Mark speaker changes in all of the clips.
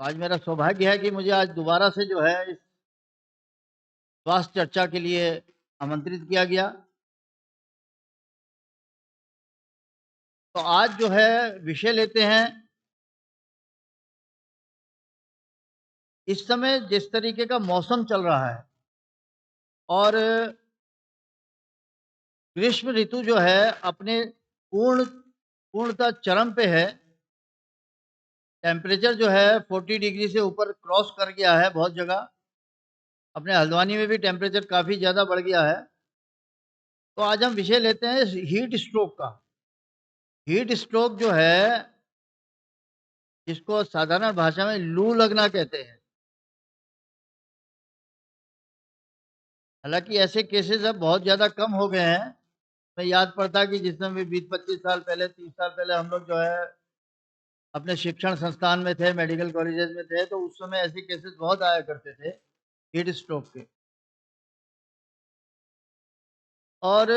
Speaker 1: तो आज मेरा सौभाग्य है कि मुझे आज दोबारा से जो है इस स्वास्थ्य चर्चा के लिए आमंत्रित किया गया। तो आज जो है विषय लेते हैं, इस समय जिस तरीके का मौसम चल रहा है और ग्रीष्म ऋतु जो है अपने पूर्णतः चरम पे है। टेम्परेचर जो है 40 डिग्री से ऊपर क्रॉस कर गया है बहुत जगह। अपने हल्द्वानी में भी टेम्परेचर काफ़ी ज़्यादा बढ़ गया है। तो आज हम विषय लेते हैं हीट स्ट्रोक का। हीट स्ट्रोक जो है, जिसको साधारण भाषा में लू लगना कहते हैं। हालांकि ऐसे केसेस अब बहुत ज़्यादा कम हो गए हैं। मैं याद पड़ता कि जिस समय 20-25 साल पहले, 30 साल पहले हम लोग जो है अपने शिक्षण संस्थान में थे, मेडिकल कॉलेजेस में थे, तो उस समय ऐसे केसेस बहुत आया करते थे हीट स्ट्रोक के। और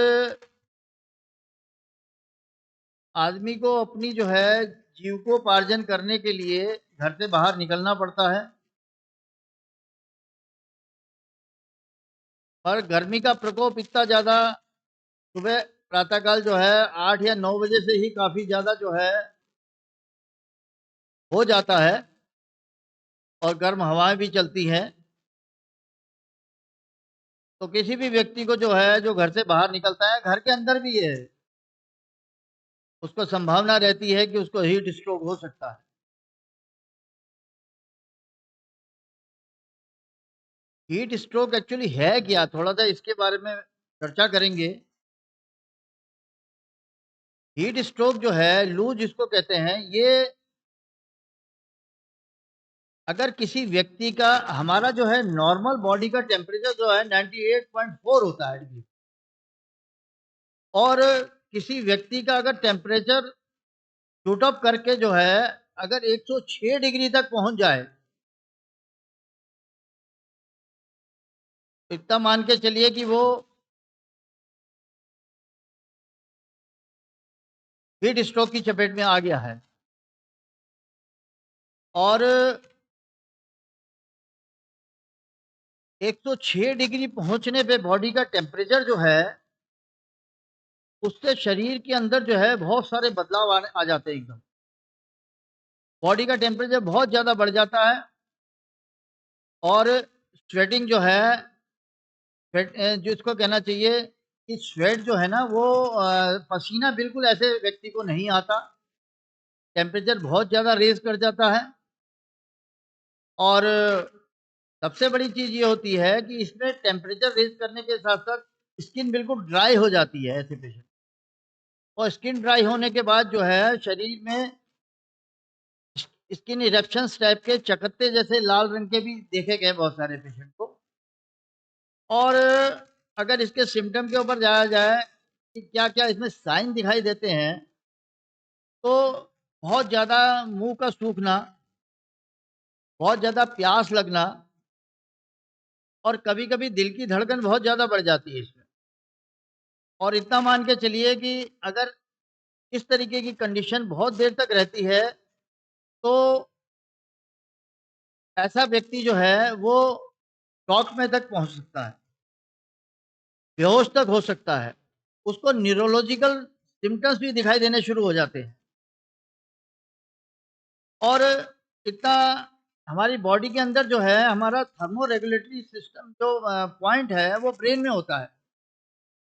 Speaker 1: आदमी को अपनी जो है जीविकोपार्जन करने के लिए घर से बाहर निकलना पड़ता है। और गर्मी का प्रकोप इतना ज़्यादा, सुबह प्रातःकाल जो है 8 या 9 बजे से ही काफ़ी ज़्यादा जो है हो जाता है और गर्म हवाएं भी चलती हैं। तो किसी भी व्यक्ति को जो है, जो घर से बाहर निकलता है, घर के अंदर भी है, उसको संभावना रहती है कि उसको हीट स्ट्रोक हो सकता है। हीट स्ट्रोक एक्चुअली है क्या, थोड़ा सा इसके बारे में चर्चा करेंगे। हीट स्ट्रोक जो है, लू जिसको कहते हैं, ये अगर किसी व्यक्ति का, हमारा जो है नॉर्मल बॉडी का टेम्परेचर जो है 98.4 होता है डिग्री, और किसी व्यक्ति का अगर टेम्परेचर शूट अप करके जो है अगर 106 डिग्री तक पहुंच जाए, तो इतना मान के चलिए कि वो हीट स्ट्रोक की चपेट में आ गया है। और 106 डिग्री पहुंचने पे बॉडी का टेम्परेचर जो है, उससे शरीर के अंदर जो है बहुत सारे बदलाव आ जाते हैं। एकदम बॉडी का टेम्परेचर बहुत ज़्यादा बढ़ जाता है और स्वेटिंग जो है, जिसको कहना चाहिए कि स्वेट जो है ना, वो पसीना बिल्कुल ऐसे व्यक्ति को नहीं आता। टेम्परेचर बहुत ज़्यादा रेज़ कर जाता है। और सबसे बड़ी चीज़ ये होती है कि इसमें टेम्परेचर रेज़ करने के साथ-साथ स्किन बिल्कुल ड्राई हो जाती है ऐसे पेशेंट। और स्किन ड्राई होने के बाद जो है शरीर में स्किन इरेप्शंस टाइप के चकत्ते जैसे लाल रंग के भी देखे गए बहुत सारे पेशेंट को। और अगर इसके सिम्पटम के ऊपर जाया जाए कि क्या-क्या इसमें साइन दिखाई देते हैं, तो बहुत ज़्यादा मुँह का सूखना, बहुत ज़्यादा प्यास लगना, और कभी-कभी दिल की धड़कन बहुत ज़्यादा बढ़ जाती है इसमें। और इतना मान के चलिए कि अगर इस तरीके की कंडीशन बहुत देर तक रहती है, तो ऐसा व्यक्ति जो है वो शॉक में तक पहुँच सकता है, बेहोश तक हो सकता है। उसको न्यूरोलॉजिकल सिम्पटम्स भी दिखाई देने शुरू हो जाते हैं। और इतना हमारी बॉडी के अंदर जो है, हमारा थर्मो रेगुलेटरी सिस्टम जो पॉइंट है, वो ब्रेन में होता है,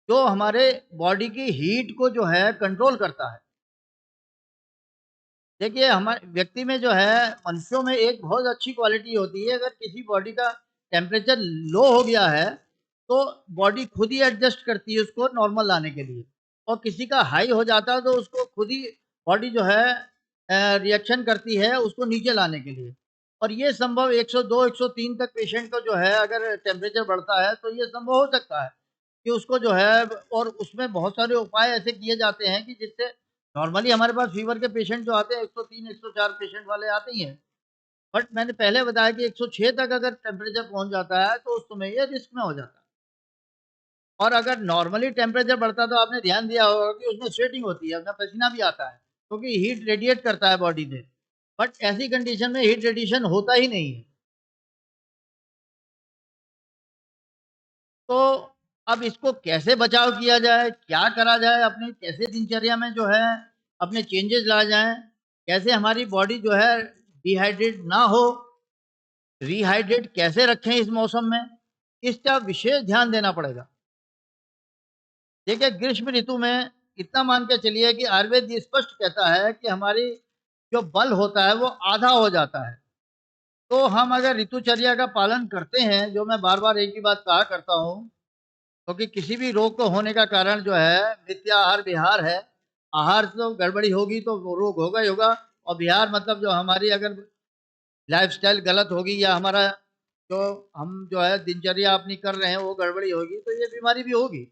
Speaker 1: जो हमारे बॉडी की हीट को जो है कंट्रोल करता है। देखिए, हमारे व्यक्ति में जो है, मनुष्यों में एक बहुत अच्छी क्वालिटी होती है, अगर किसी बॉडी का टेम्परेचर लो हो गया है, तो बॉडी खुद ही एडजस्ट करती है उसको नॉर्मल लाने के लिए। और किसी का हाई हो जाता है तो उसको खुद ही बॉडी जो है रिएक्शन करती है उसको नीचे लाने के लिए। और ये संभव 102, 103 तक पेशेंट को जो है अगर टेम्परेचर बढ़ता है, तो ये संभव हो सकता है कि उसको जो है, और उसमें बहुत सारे उपाय ऐसे किए जाते हैं कि जिससे नॉर्मली हमारे पास फीवर के पेशेंट जो आते हैं 103, 104 पेशेंट वाले आते ही हैं। बट मैंने पहले बताया कि 106 तक अगर टेम्परेचर पहुँच जाता है, तो उस समय ये रिस्क में हो जाता है। और अगर नॉर्मली टेम्परेचर बढ़ता है, तो आपने ध्यान दिया होगा कि उसमें स्वेटिंग होती है, उसमें पसीना भी आता है, क्योंकि हीट रेडिएट करता है बॉडी से। बट ऐसी कंडीशन में हीट रेडिएशन होता ही नहीं है। तो अब इसको कैसे बचाव किया जाए, क्या करा जाए, अपनी कैसे दिनचर्या में जो है अपने चेंजेस ला जाए, कैसे हमारी बॉडी जो है डिहाइड्रेट ना हो, रिहाइड्रेट कैसे रखें इस मौसम में, इसका विशेष ध्यान देना पड़ेगा। देखिए, ग्रीष्म ऋतु में इतना मान के चलिए कि आयुर्वेद ये स्पष्ट कहता है कि हमारी जो बल होता है वो आधा हो जाता है। तो हम अगर ऋतुचर्या का पालन करते हैं, जो मैं बार-बार एक ही बात कहा करता हूँ, क्योंकि किसी भी रोग को होने का कारण जो है मिथ्या आहार विहार है। आहार तो गड़बड़ी होगी तो वो रोग होगा ही होगा, और विहार मतलब जो हमारी अगर लाइफ़स्टाइल गलत होगी या हमारा जो हम जो है दिनचर्या अपनी कर रहे हैं वो गड़बड़ी होगी तो ये बीमारी भी होगी।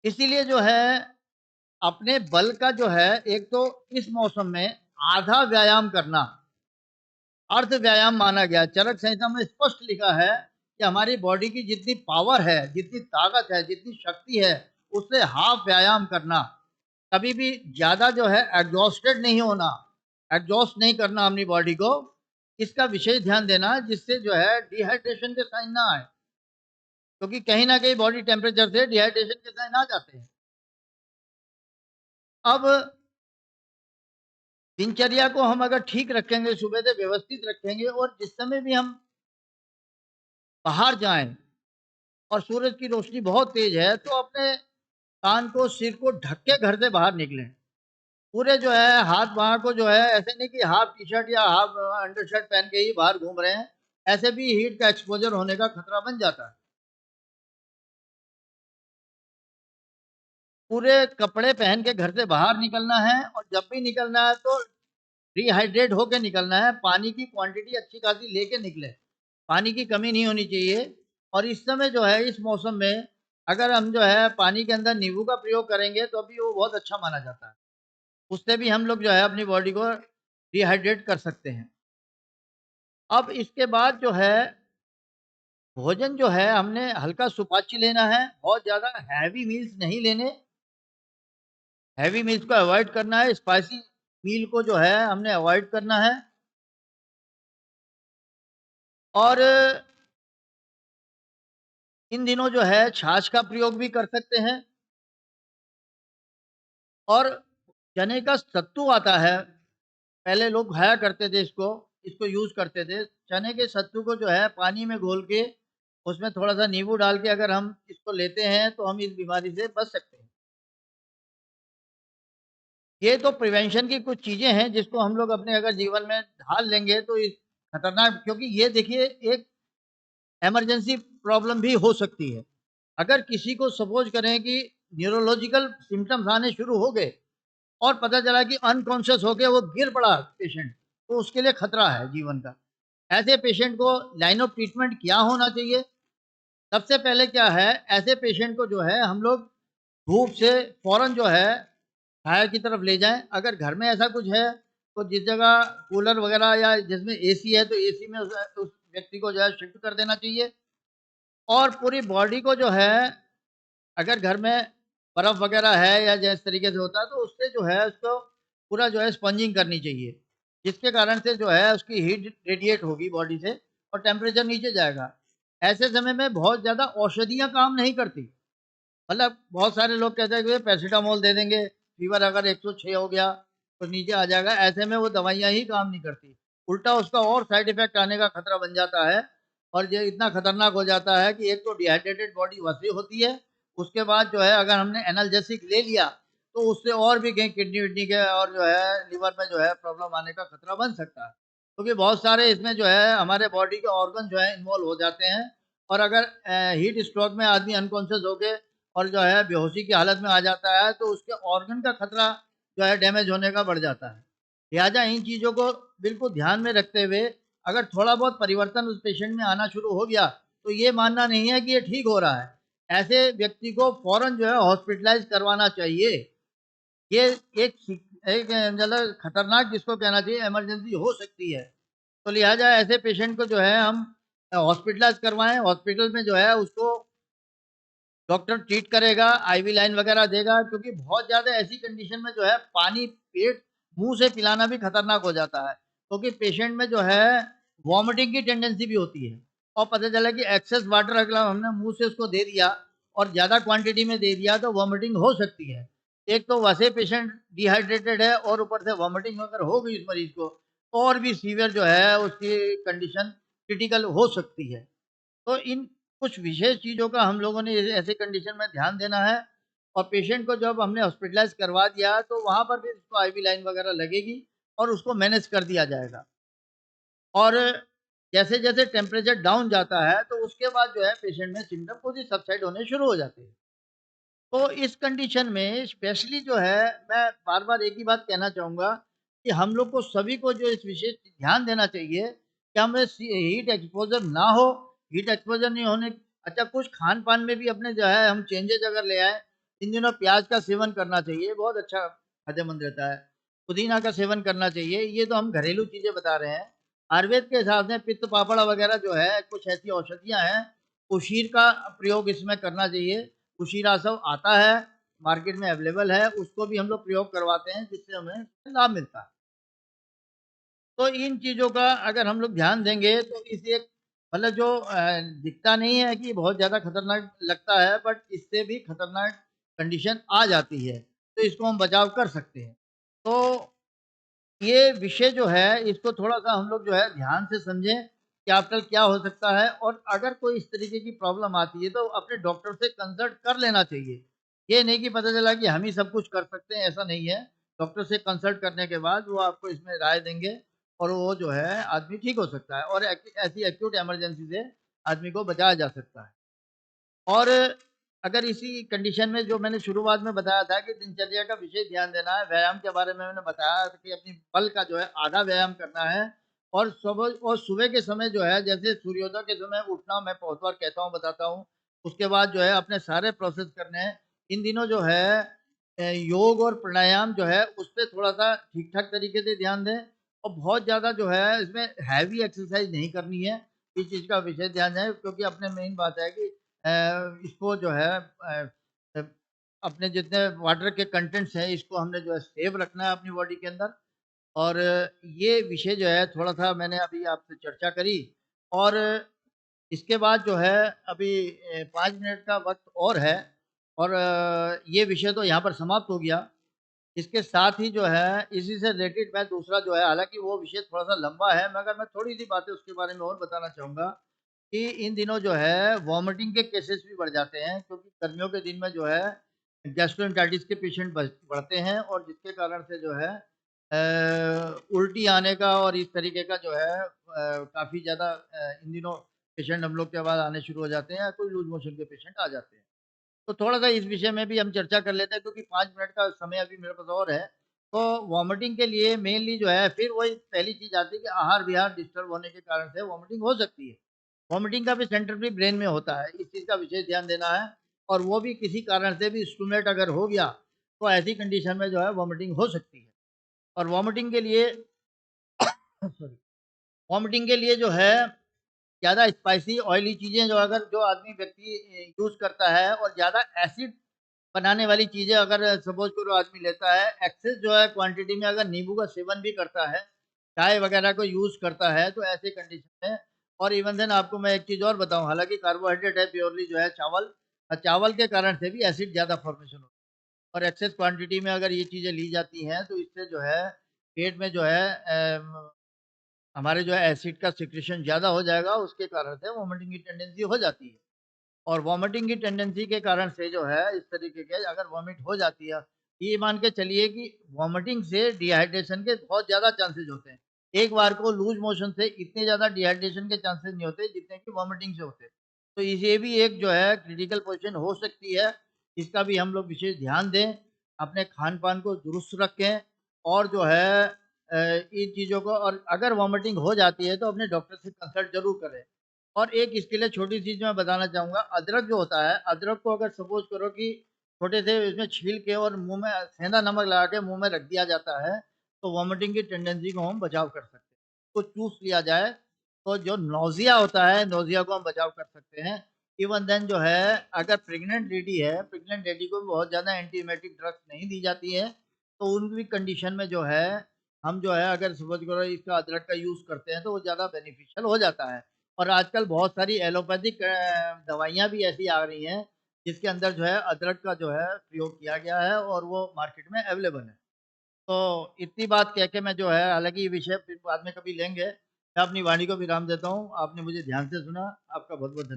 Speaker 1: इसीलिए जो है अपने बल का जो है एक तो इस मौसम में आधा व्यायाम करना अर्ध व्यायाम माना गया। चरक संहिता में स्पष्ट लिखा है कि हमारी बॉडी की जितनी पावर है, जितनी ताकत है, जितनी शक्ति है, उससे हाफ व्यायाम करना। कभी भी ज़्यादा जो है एग्जॉस्टेड नहीं होना, एग्जॉस्ट नहीं करना अपनी बॉडी को, इसका विशेष ध्यान देना जिससे जो है डिहाइड्रेशन के साइन ना आए। क्योंकि कहीं न कहीं बॉडी टेम्परेचर से डिहाइड्रेशन के साइन आ जाते हैं। अब दिनचर्या को हम अगर ठीक रखेंगे, सुबह से व्यवस्थित रखेंगे और जिस समय भी हम बाहर जाएँ और सूरज की रोशनी बहुत तेज़ है, तो अपने कान को, सिर को ढक के घर से बाहर निकलें। पूरे जो है हाथ-बाँह को जो है ऐसे नहीं कि हाफ टी-शर्ट या हाफ अंडरशर्ट पहन के ही बाहर घूम रहे हैं, ऐसे भी हीट का एक्सपोज़र होने का खतरा बन जाता है। पूरे कपड़े पहन के घर से बाहर निकलना है और जब भी निकलना है तो डिहाइड्रेट होके निकलना है, पानी की क्वांटिटी अच्छी खासी लेके निकलें। पानी की कमी नहीं होनी चाहिए और इस समय जो है इस मौसम में अगर हम जो है पानी के अंदर नींबू का प्रयोग करेंगे तो भी वो बहुत अच्छा माना जाता है। उससे भी हम लोग जो है अपनी बॉडी को डिहाइड्रेट कर सकते हैं। अब इसके बाद जो है भोजन जो है हमने हल्का सुपाच्य लेना है, बहुत ज़्यादा हैवी मील्स नहीं लेने, हैवी मील्स को अवॉइड करना है, स्पाइसी मील को जो है हमने अवॉइड करना है और इन दिनों जो है छाछ का प्रयोग भी कर सकते हैं और चने का सत्तू आता है, पहले लोग खाया करते थे इसको यूज़ करते थे। चने के सत्तू को जो है पानी में घोल के उसमें थोड़ा-सा नींबू डाल के अगर हम इसको लेते हैं तो हम इस बीमारी से बच सकते हैं। ये तो प्रिवेंशन की कुछ चीज़ें हैं जिसको हम लोग अपने अगर जीवन में ढाल लेंगे तो इस खतरनाक, क्योंकि ये देखिए एक इमरजेंसी प्रॉब्लम भी हो सकती है। अगर किसी को सपोज़ करें कि न्यूरोलॉजिकल सिम्पटम्स आने शुरू हो गए और पता चला कि अनकॉन्शियस होके वो गिर पड़ा पेशेंट, तो उसके लिए खतरा है जीवन का। ऐसे पेशेंट को लाइन ऑफ ट्रीटमेंट क्या होना चाहिए? सबसे पहले क्या है, ऐसे पेशेंट को जो है हम लोग धूप से फ़ौरन जो है छाया की तरफ ले जाएँ। अगर घर में ऐसा कुछ है, तो जिस जगह कूलर वगैरह या जिसमें एसी है, तो एसी में उस व्यक्ति को जो है शिफ्ट कर देना चाहिए और पूरी बॉडी को जो है अगर घर में बर्फ़ वग़ैरह है या जिस तरीके से होता है, तो उससे जो है उसको पूरा जो है स्पंजिंग करनी चाहिए। जिसके कारण से जो है उसकी हीट रेडिएट होगी बॉडी से और टेम्परेचर नीचे जाएगा। ऐसे समय में बहुत ज़्यादा औषधियाँ काम नहीं करती। मतलब बहुत सारे लोग कहते हैं कि भई पैरासिटामोल दे देंगे, फ़ीवर अगर 106 हो गया, तो नीचे आ जाएगा। ऐसे में वो दवाइयाँ ही काम नहीं करती। उल्टा उसका और साइड इफ़ेक्ट आने का खतरा बन जाता है और ये इतना खतरनाक हो जाता है कि एक तो डिहाइड्रेटेड बॉडी वैसे होती है, उसके बाद जो है अगर हमने एनाल्जेसिक ले लिया, तो उससे और भी कहीं किडनी-विडनी के और जो है लिवर में जो है प्रॉब्लम आने का खतरा बन सकता है। क्योंकि बहुत सारे इसमें जो है हमारे बॉडी के ऑर्गन जो है इन्वॉल्व हो जाते हैं और अगर हीट स्ट्रोक में आदमी अनकॉन्शियस हो के और जो है बेहोशी की हालत में आ जाता है, तो उसके ऑर्गन का खतरा जो है डैमेज होने का बढ़ जाता है। लिहाजा इन चीज़ों को बिल्कुल ध्यान में रखते हुए अगर थोड़ा बहुत परिवर्तन उस पेशेंट में आना शुरू हो गया, तो ये मानना नहीं है कि ये ठीक हो रहा है। ऐसे व्यक्ति को फ़ौरन जो है हॉस्पिटलाइज़ करवाना चाहिए। ये एक एक मतलब खतरनाक जिसको कहना चाहिए इमरजेंसी हो सकती है। तो लिहाजा ऐसे पेशेंट को जो है हम हॉस्पिटलाइज़ करवाएँ, हॉस्पिटल में जो है उसको डॉक्टर ट्रीट करेगा, आईवी लाइन वगैरह देगा क्योंकि बहुत ज़्यादा ऐसी कंडीशन में जो है पानी पेट मुँह से पिलाना भी खतरनाक हो जाता है, क्योंकि पेशेंट में जो है वॉमिटिंग की टेंडेंसी भी होती है और पता चला कि एक्सेस वाटर अगर हमने मुँह से उसको दे दिया और ज़्यादा क्वांटिटी में दे दिया तो वॉमिटिंग हो सकती है। एक तो वैसे पेशेंट डिहाइड्रेटेड है और ऊपर से वॉमिटिंग अगर हो गई उस मरीज़ को, तो और भी सीवियर जो है उसकी कंडीशन क्रिटिकल हो सकती है। तो इन कुछ विशेष चीज़ों का हम लोगों ने ऐसे कंडीशन में ध्यान देना है और पेशेंट को जब हमने हॉस्पिटलाइज़ करवा दिया तो वहाँ पर भी उसको आईवी लाइन वगैरह लगेगी और उसको मैनेज कर दिया जाएगा। और जैसे-जैसे टेम्परेचर डाउन जाता है तो उसके बाद जो है पेशेंट में सिम्पटम खुद ही सबसाइड होने शुरू हो जाते हैं। तो इस कंडीशन में स्पेशली जो है मैं बार-बार एक ही बात कहना चाहूँगा कि हम लोग को सभी को जो इस विशेष ध्यान देना चाहिए कि हमें हीट एक्सपोज़र ना हो, हीट एक्सपोज़र नहीं होने अच्छा कुछ खान-पान में भी अपने जो है हम चेंजेज़ अगर ले आएँ, इन दिनों प्याज़ का सेवन करना चाहिए, बहुत अच्छा फ़ायदेमंद रहता है। पुदीना का सेवन करना चाहिए, ये तो हम घरेलू चीज़ें बता रहे हैं। आयुर्वेद के हिसाब से पित्त पापड़ वगैरह जो है, कुछ ऐसी औषधियाँ हैं, उशीर का प्रयोग इसमें करना चाहिए। उशीरासव आता है, मार्केट में अवेलेबल है, उसको भी हम लोग प्रयोग करवाते हैं, जिससे हमें लाभ मिलता है। तो इन चीज़ों का अगर हम लोग ध्यान देंगे, तो इसे एक मतलब जो दिखता नहीं है कि बहुत ज़्यादा खतरनाक लगता है, बट इससे भी खतरनाक कंडीशन आ जाती है, तो इसको हम बचाव कर सकते हैं। तो ये विषय जो है, इसको थोड़ा-सा हम लोग जो है ध्यान से समझें कि आफ्टर क्या हो सकता है और अगर कोई इस तरीके की प्रॉब्लम आती है, तो अपने डॉक्टर से कंसल्ट कर लेना चाहिए। ये नहीं कि पता चला कि हम ही सब कुछ कर सकते हैं, ऐसा नहीं है। डॉक्टर से कंसल्ट करने के बाद वो आपको इसमें राय देंगे और वो जो है आदमी ठीक हो सकता है और ऐसी एक्यूट इमरजेंसी से आदमी को बचाया जा सकता है। और अगर इसी कंडीशन में जो मैंने शुरुआत में बताया था कि दिनचर्या का विशेष ध्यान देना है, व्यायाम के बारे में मैंने बताया था कि अपनी बल का जो है आधा व्यायाम करना है और सुबह के समय जो है जैसे सूर्योदय के समय उठना मैं बहुत बार कहता हूँ, बताता हूँ। उसके बाद जो है अपने सारे प्रोसेस करने हैं। इन दिनों जो है योग और प्राणायाम जो है उस पे थोड़ा-सा ठीक-ठाक तरीके से ध्यान दें और बहुत ज़्यादा जो है इसमें हैवी एक्सरसाइज़ नहीं करनी है। इस चीज़ का विशेष ध्यान है क्योंकि अपने मेन बात है कि इसको जो है अ, अपने जितने वाटर के कंटेंट्स हैं इसको हमने जो है सेव रखना है अपनी बॉडी के अंदर और ये विषय जो है थोड़ा-सा मैंने अभी आपसे चर्चा करी और इसके बाद जो है अभी 5 मिनट का वक़्त और है और ये विषय तो यहाँ पर समाप्त हो गया। इसके साथ ही जो है इसी से रिलेटेड मैं दूसरा जो है हालाँकि वो विषय थोड़ा-सा लंबा है मगर मैं थोड़ी-सी बातें उसके बारे में और बताना चाहूँगा कि इन दिनों जो है वॉमिटिंग के केसेस भी बढ़ जाते हैं क्योंकि गर्मियों के दिन में जो है गैस्ट्रोएंटेराइटिस के पेशेंट बढ़ते हैं और जिसके कारण से जो है उल्टी आने का और इस तरीके का जो है काफ़ी ज़्यादा इन दिनों पेशेंट हम लोग के पास आने शुरू हो जाते हैं या कोई लूज़ मोशन के पेशेंट आ जाते हैं। तो थोड़ा-सा इस विषय में भी हम चर्चा कर लेते हैं क्योंकि 5 मिनट का समय अभी मेरे पास और है। तो वॉमिटिंग के लिए मेनली जो है फिर वही पहली चीज़ आती है कि आहार-विहार डिस्टर्ब होने के कारण से वॉमिटिंग हो सकती है। वॉमिटिंग का भी सेंटर भी ब्रेन में होता है, इस चीज़ का विशेष ध्यान देना है और वो भी किसी कारण से भी स्टूमेट अगर हो गया, तो ऐसी कंडीशन में जो है वॉमिटिंग हो सकती है। और वॉमिटिंग के लिए सॉरी वॉमिटिंग के लिए जो है ज़्यादा स्पाइसी ऑयली चीज़ें जो अगर जो आदमी व्यक्ति यूज़ करता है और ज़्यादा एसिड बनाने वाली चीज़ें अगर सपोज़ करो आदमी लेता है, एक्सेस जो है क्वांटिटी में अगर नींबू का सेवन भी करता है, चाय वगैरह को यूज़ करता है, तो ऐसी कंडीशन में और इवन देन आपको मैं एक चीज़ और बताऊँ, हालाँकि कार्बोहाइड्रेट है प्योरली जो है चावल चावल के कारण से भी एसिड ज़्यादा फॉर्मेशन होता है और एक्सेस क्वांटिटी में अगर ये चीज़ें ली जाती हैं, तो इससे जो है पेट में जो है हमारे जो है एसिड का सिक्रेशन ज़्यादा हो जाएगा, उसके कारण से वोमिटिंग की टेंडेंसी हो जाती है। और वॉमिटिंग की टेंडेंसी के कारण से जो है इस तरीके के अगर वॉमिट हो जाती है, ये मान के चलिए कि वॉमिटिंग से डिहाइड्रेशन के बहुत ज़्यादा चांसेज़ होते हैं। एक बार को लूज़ मोशन से इतने ज़्यादा डिहाइड्रेशन के चांसेज़ नहीं होते जितने कि वॉमिटिंग से होते हैं। तो ये भी एक जो है क्रिटिकल पोज़ीशन हो सकती है, इसका भी हम लोग विशेष ध्यान दें, अपने खान-पान को दुरुस्त रखें और जो है इन चीज़ों को और अगर वॉमिटिंग हो जाती है तो अपने डॉक्टर से कंसल्ट ज़रूर करें। और एक इसके लिए छोटी चीज़ मैं बताना चाहूँगा, अदरक जो होता है, अदरक को अगर सपोज़ करो कि छोटे से इसमें छील के और मुँह में सेंधा नमक लगा के मुँह में रख दिया जाता है, तो वॉमिटिंग की टेंडेंसी को हम बचाव कर सकते हैं। तो चूस लिया जाए, तो जो नौज़िया होता है, नौज़िया को हम बचाव कर सकते हैं। इवन देन जो है, अगर प्रेग्नेंट लेडी है, प्रेग्नेंट लेडी को बहुत ज़्यादा एंटीबायोटिक ड्रग्स नहीं दी जाती है, तो उनकी कंडीशन में जो है हम जो है अगर समझ करो इसका अदरक का यूज़ करते हैं तो वो ज़्यादा बेनिफिशियल हो जाता है। और आजकल बहुत सारी एलोपैथिक दवाइयाँ भी ऐसी आ रही हैं जिसके अंदर जो है अदरक का जो है प्रयोग किया गया है और वो मार्केट में अवेलेबल है। तो इतनी बात कह के मैं जो है हालाँकि ये विषय फिर बाद में कभी लेंगे। मैं अपनी वाणी को विराम देता हूँ। आपने मुझे ध्यान से सुना। आपका बहुत-बहुत धन्य